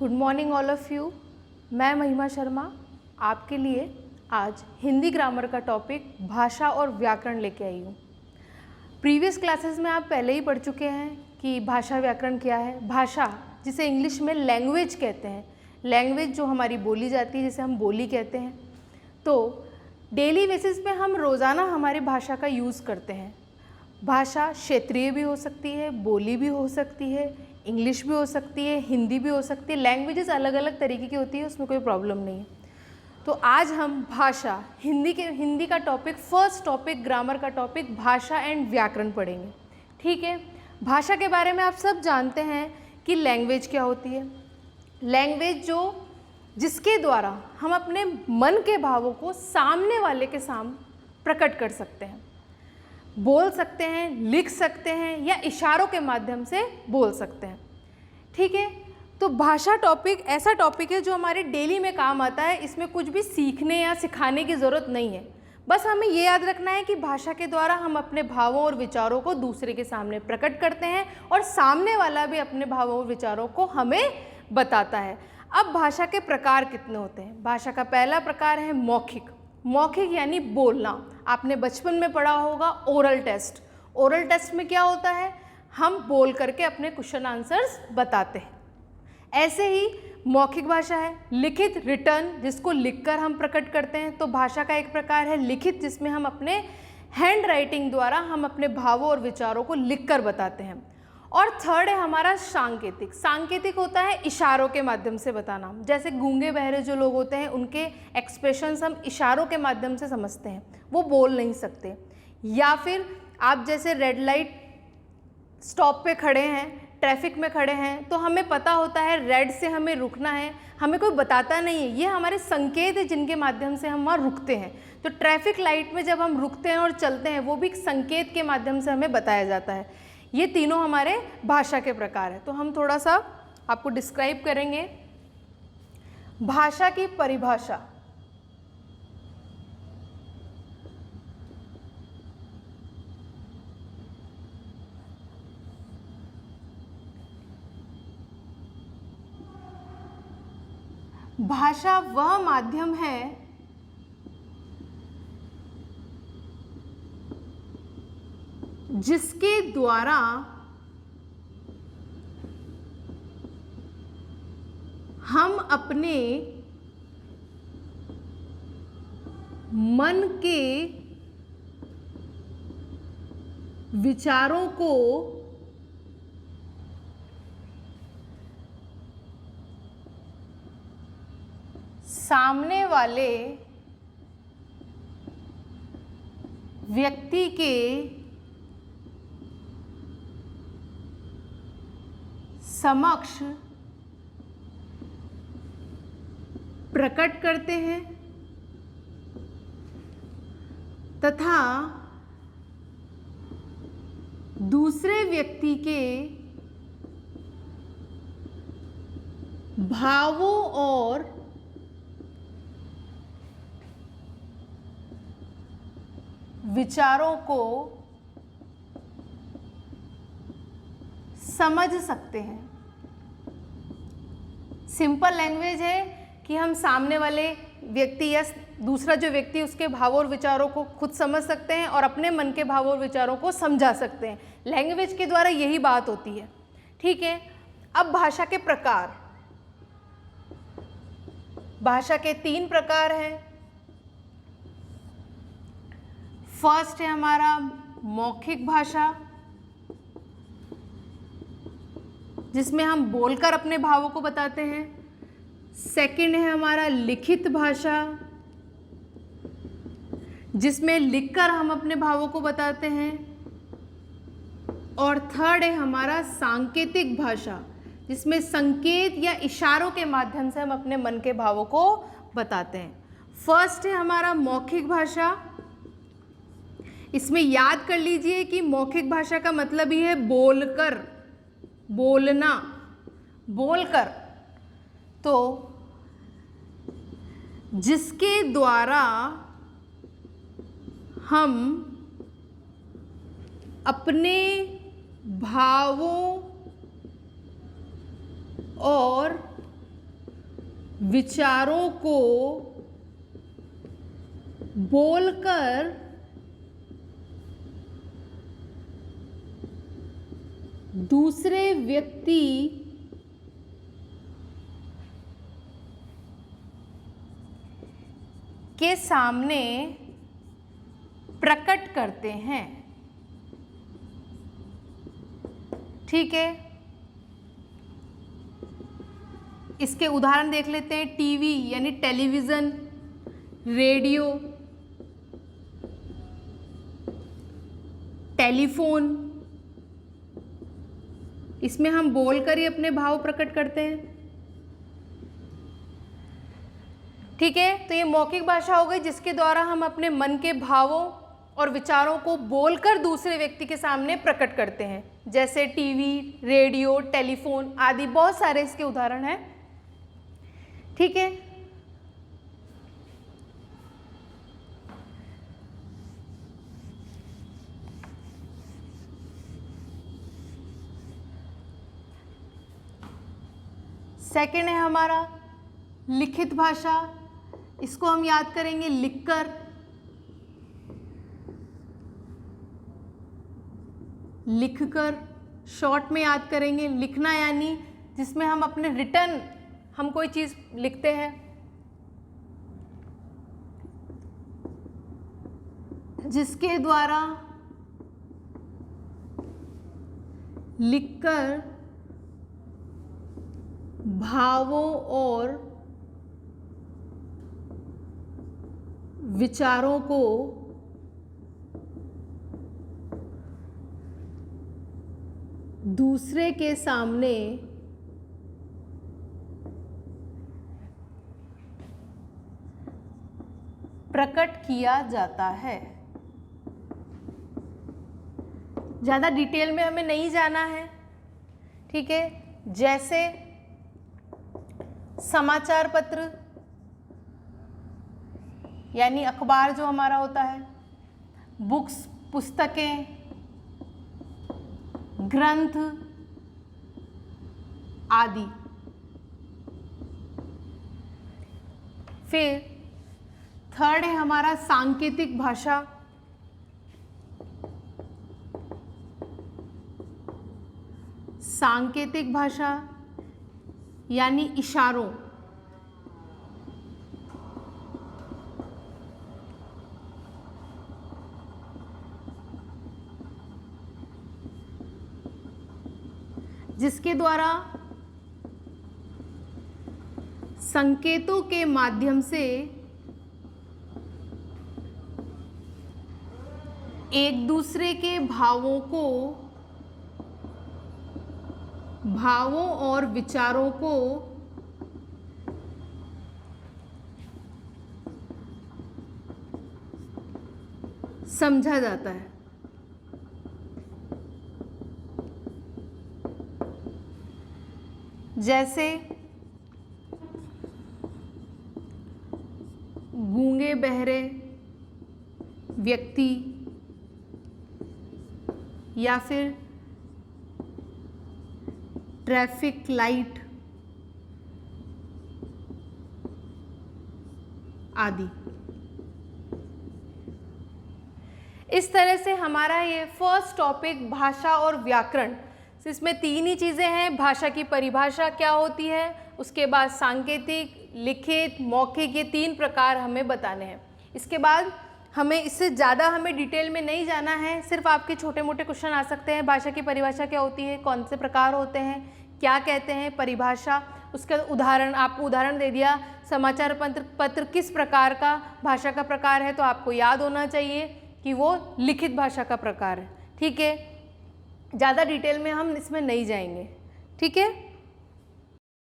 Good morning all of you. मैं महिमा शर्मा आपके लिए आज हिंदी ग्रामर का टॉपिक भाषा और व्याकरण लेके आई हूँ। प्रीवियस क्लासेस में आप पहले ही पढ़ चुके हैं कि भाषा व्याकरण क्या है। भाषा जिसे इंग्लिश में लैंग्वेज कहते हैं, लैंग्वेज जो हमारी बोली जाती है जिसे हम बोली कहते हैं। तो डेली बेसिस पे हम रोज़ाना हमारी भाषा का यूज़ करते हैं। भाषा क्षेत्रीय भी हो सकती है, बोली भी हो सकती है, इंग्लिश भी हो सकती है, हिंदी भी हो सकती है। लैंग्वेजेस अलग अलग तरीके की होती है, उसमें कोई प्रॉब्लम नहीं है। तो आज हम भाषा हिंदी का टॉपिक, फर्स्ट टॉपिक ग्रामर का टॉपिक भाषा एंड व्याकरण पढ़ेंगे। ठीक है। भाषा के बारे में आप सब जानते हैं कि लैंग्वेज क्या होती है। लैंग्वेज जिसके द्वारा हम अपने मन के भावों को सामने वाले के सामने प्रकट कर सकते हैं, बोल सकते हैं, लिख सकते हैं या इशारों के माध्यम से बोल सकते हैं। ठीक है। तो भाषा टॉपिक ऐसा टॉपिक है जो हमारे डेली में काम आता है। इसमें कुछ भी सीखने या सिखाने की ज़रूरत नहीं है। बस हमें ये याद रखना है कि भाषा के द्वारा हम अपने भावों और विचारों को दूसरे के सामने प्रकट करते हैं और सामने वाला भी अपने भावों और विचारों को हमें बताता है। अब भाषा के प्रकार कितने होते हैं? भाषा का पहला प्रकार है मौखिक। मौखिक यानी बोलना। आपने बचपन में पढ़ा होगा ओरल टेस्ट। ओरल टेस्ट में क्या होता है? हम बोल करके अपने क्वेश्चन आंसर्स बताते हैं। ऐसे ही मौखिक भाषा है। लिखित, रिटर्न, जिसको लिखकर हम प्रकट करते हैं। तो भाषा का एक प्रकार है लिखित, जिसमें हम अपने हैंड राइटिंग द्वारा हम अपने भावों और विचारों को लिखकर बताते हैं। और थर्ड है हमारा सांकेतिक। सांकेतिक होता है इशारों के माध्यम से बताना। जैसे गूंगे बहरे जो लोग होते हैं उनके एक्सप्रेशंस हम इशारों के माध्यम से समझते हैं, वो बोल नहीं सकते। या फिर आप जैसे रेड लाइट स्टॉप पे खड़े हैं, ट्रैफिक में खड़े हैं, तो हमें पता होता है रेड से हमें रुकना है, हमें कोई बताता नहीं है। ये हमारे संकेत है जिनके माध्यम से हम वहाँ रुकते हैं। तो ट्रैफिक लाइट में जब हम रुकते हैं और चलते हैं, वो भी एक संकेत के माध्यम से हमें बताया जाता है। ये तीनों हमारे भाषा के प्रकार हैं। तो हम थोड़ा सा आपको डिस्क्राइब करेंगे। भाषा की परिभाषा। भाषा वह माध्यम है जिसके द्वारा हम अपने मन के विचारों को सामने वाले व्यक्ति के समक्ष प्रकट करते हैं तथा दूसरे व्यक्ति के भावों और विचारों को समझ सकते हैं। सिंपल लैंग्वेज है कि हम सामने वाले व्यक्ति या दूसरा जो व्यक्ति उसके भावों और विचारों को खुद समझ सकते हैं और अपने मन के भावों और विचारों को समझा सकते हैं। लैंग्वेज के द्वारा यही बात होती है। ठीक है। अब भाषा के प्रकार। भाषा के 3 प्रकार हैं। फर्स्ट है हमारा मौखिक भाषा, जिसमें हम बोलकर अपने भावों को बताते हैं। सेकंड है हमारा लिखित भाषा, जिसमें लिखकर हम अपने भावों को बताते हैं। और थर्ड है हमारा सांकेतिक भाषा, जिसमें संकेत या इशारों के माध्यम से हम अपने मन के भावों को बताते हैं। फर्स्ट है हमारा मौखिक भाषा। इसमें याद कर लीजिए कि मौखिक भाषा का मतलब ही है बोलकर, बोलना, बोलकर। तो जिसके द्वारा हम अपने भावों और विचारों को बोलकर दूसरे व्यक्ति के सामने प्रकट करते हैं। ठीक है, इसके उदाहरण देख लेते हैं। टीवी यानी टेलीविज़न, रेडियो, टेलीफोन, इसमें हम बोलकर ही अपने भाव प्रकट करते हैं। ठीक है, तो ये मौखिक भाषा हो गई जिसके द्वारा हम अपने मन के भावों और विचारों को बोलकर दूसरे व्यक्ति के सामने प्रकट करते हैं, जैसे टीवी, रेडियो, टेलीफोन आदि बहुत सारे इसके उदाहरण हैं। ठीक है, सेकेंड है हमारा लिखित भाषा। इसको हम याद करेंगे लिखकर, लिखकर, शॉर्ट में याद करेंगे लिखना, यानी जिसमें हम अपने रिटर्न हम कोई चीज़ लिखते हैं, जिसके द्वारा लिखकर भावों और विचारों को दूसरे के सामने प्रकट किया जाता है। ज़्यादा डिटेल में हमें नहीं जाना है। ठीक है, जैसे समाचार पत्र यानी अखबार जो हमारा होता है, बुक्स पुस्तकें, ग्रंथ आदि। फिर थर्ड है हमारा सांकेतिक भाषा। सांकेतिक भाषा यानी इशारों, जिसके द्वारा संकेतों के माध्यम से एक दूसरे के भावों और विचारों को समझा जाता है। जैसे गूंगे बहरे व्यक्ति या फिर ट्रैफिक लाइट आदि। इस तरह से हमारा ये फर्स्ट टॉपिक भाषा और व्याकरण, इसमें तीन ही चीज़ें हैं। भाषा की परिभाषा क्या होती है, उसके बाद सांकेतिक, लिखित, मौखिक, ये तीन प्रकार हमें बताने हैं। इसके बाद हमें इससे ज़्यादा हमें डिटेल में नहीं जाना है, सिर्फ आपके छोटे मोटे क्वेश्चन आ सकते हैं। भाषा की परिभाषा क्या होती है, कौन से प्रकार होते हैं, क्या कहते हैं परिभाषा, उसका उदाहरण, आपको उदाहरण दे दिया। समाचार पत्र किस प्रकार का भाषा का प्रकार है, तो आपको याद होना चाहिए कि वो लिखित भाषा का प्रकार है। ठीक है, ज़्यादा डिटेल में हम इसमें नहीं जाएंगे। ठीक है।